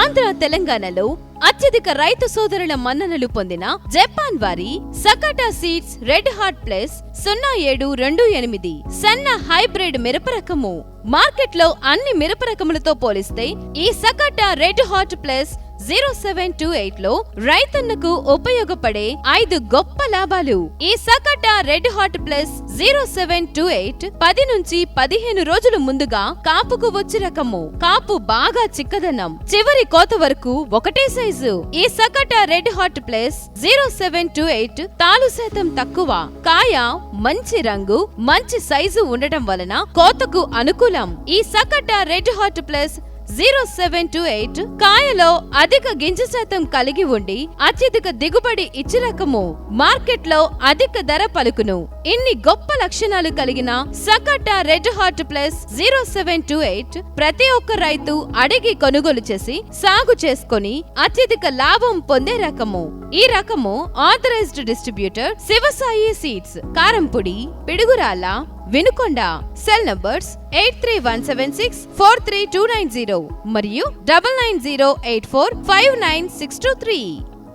ఆంధ్ర తెలంగాణలో అత్యధిక రైతు సోదరుల మన్ననలు పొందిన జపాన్ వారి సకాటా సీడ్స్ రెడ్ హార్ట్ ప్లస్ 0728 సన్న హైబ్రిడ్ మిరప రకము. మార్కెట్లో అన్ని మిరప రకములతో పోలిస్తే ఈ సకాటా రెడ్ హార్ట్ ప్లస్ 0728 లో రైతన్నకు ఉపయోగపడే 5 గొప్ప లాభాలు. ఈ సకాటా రెడ్ హార్ట్ ప్లస్ 0728 10 నుంచి 15 రోజులు ముందుగా కాపుకు వచ్చి రకము. కాపు బాగా చిక్కదనం, చివరి కోత వరకు ఒకటే సైజు. ఈ సకాటా రెడ్ హార్ట్ ప్లస్ 0728 తాలు శాతం తక్కువ, కాయ మంచి రంగు మంచి సైజు ఉండటం వలన కోతకు అనుకూలం. ఈ సకాటా రెడ్ హార్ట్ ప్లస్ 0728 కాయలో అధిక గింజ శాతం కలిగి ఉండి అత్యధిక దిగుబడి ఇచ్చి రకము. మార్కెట్లో అధిక ధర పలుకును. ఇన్ని గొప్ప లక్షణాలు కలిగిన సకాటా రెడ్ హార్ట్ ప్లస్ 0728 ప్రతి ఒక్క రైతు అడిగి కొనుగోలు చేసి సాగు చేసుకొని అత్యధిక లాభం పొందే రకము. ఈ రకము authorised distributor Shivasai seeds, Karampudi, Piduguralla, Vinukonda. Cell numbers 8317643290 మరియు 9908459623.